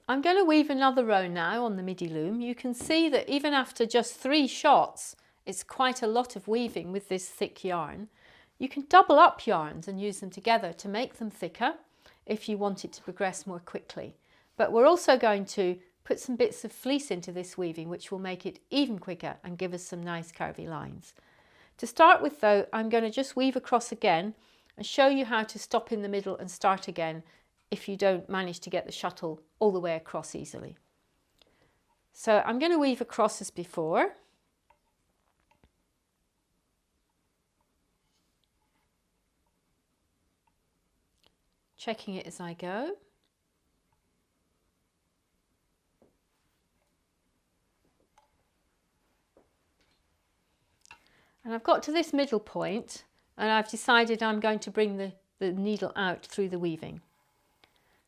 I'm going to weave another row now on the midi loom. You can see that even after just 3 shots, it's quite a lot of weaving with this thick yarn. You can double up yarns and use them together to make them thicker if you want it to progress more quickly. But we're also going to put some bits of fleece into this weaving, which will make it even quicker and give us some nice curvy lines. To start with though, I'm going to just weave across again and show you how to stop in the middle and start again if you don't manage to get the shuttle all the way across easily. So I'm going to weave across as before. Checking it as I go. And I've got to this middle point and I've decided I'm going to bring the needle out through the weaving.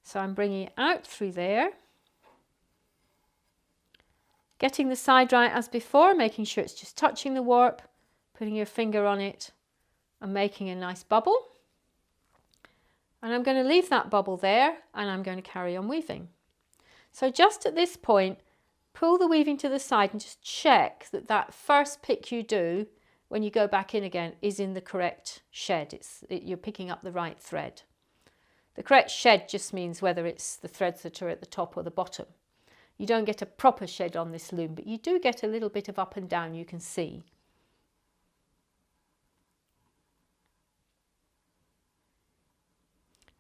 So I'm bringing it out through there, getting the side right as before, making sure it's just touching the warp, putting your finger on it and making a nice bubble. And I'm going to leave that bubble there and I'm going to carry on weaving. So just at this point, pull the weaving to the side and just check that that first pick you do when you go back in again is in the correct shed. You're picking up the right thread. The correct shed just means whether it's the threads that are at the top or the bottom. You don't get a proper shed on this loom, but you do get a little bit of up and down, you can see.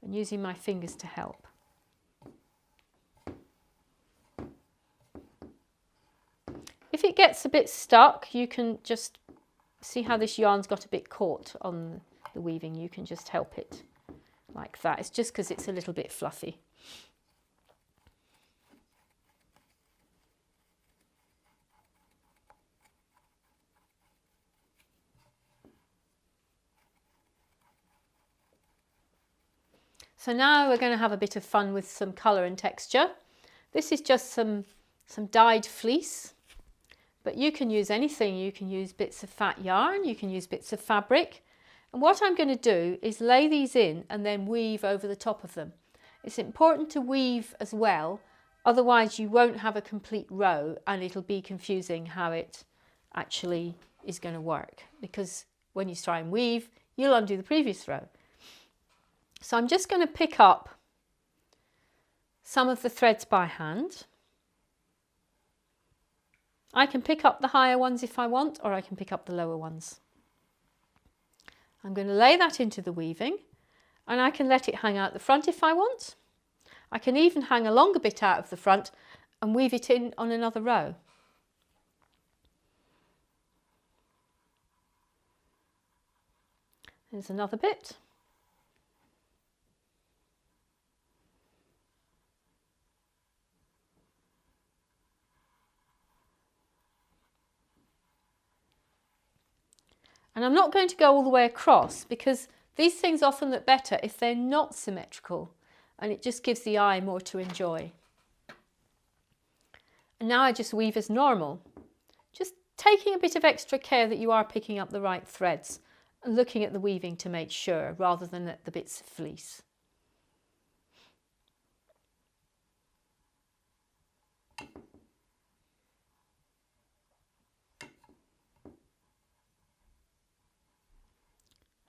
And using my fingers to help. If it gets a bit stuck, you can just see how this yarn's got a bit caught on the weaving. You can just help it like that. It's just because it's a little bit fluffy. So now we're going to have a bit of fun with some colour and texture. This is just some dyed fleece, but you can use anything. You can use bits of fat yarn, you can use bits of fabric. And what I'm going to do is lay these in and then weave over the top of them. It's important to weave as well, otherwise you won't have a complete row and it'll be confusing how it actually is going to work, because when you try and weave, you'll undo the previous row. So I'm just going to pick up some of the threads by hand. I can pick up the higher ones if I want, or I can pick up the lower ones. I'm going to lay that into the weaving and I can let it hang out the front if I want. I can even hang a longer bit out of the front and weave it in on another row. There's another bit. And I'm not going to go all the way across because these things often look better if they're not symmetrical, and it just gives the eye more to enjoy. And now I just weave as normal, just taking a bit of extra care that you are picking up the right threads and looking at the weaving to make sure, rather than at the bits of fleece.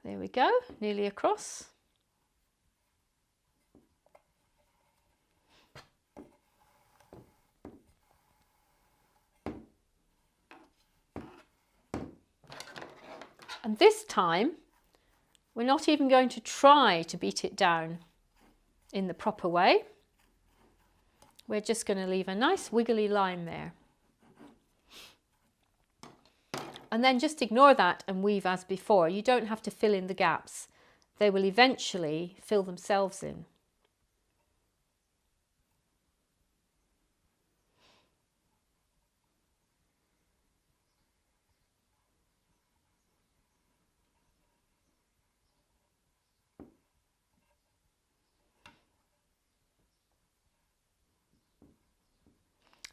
There we go, nearly across. And this time, we're not even going to try to beat it down in the proper way. We're just going to leave a nice wiggly line there. And then just ignore that and weave as before. You don't have to fill in the gaps. They will eventually fill themselves in.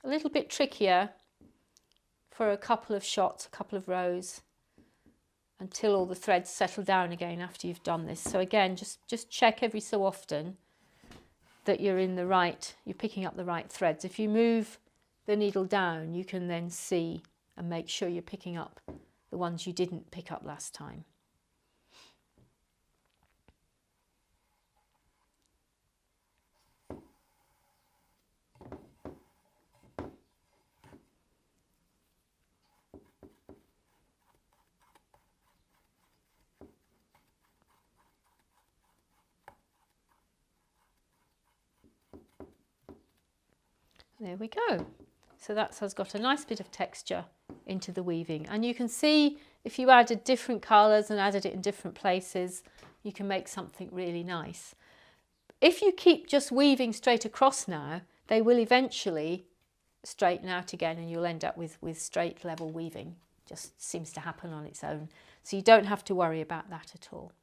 A little bit trickier for a couple of shots, a couple of rows, until all the threads settle down again after you've done this. So again, just check every so often that you're picking up the right threads. If you move the needle down, you can then see and make sure you're picking up the ones you didn't pick up last time. There we go. So that has got a nice bit of texture into the weaving. And you can see if you added different colours and added it in different places, you can make something really nice. If you keep just weaving straight across now, they will eventually straighten out again and you'll end up with straight level weaving. Just seems to happen on its own. So you don't have to worry about that at all.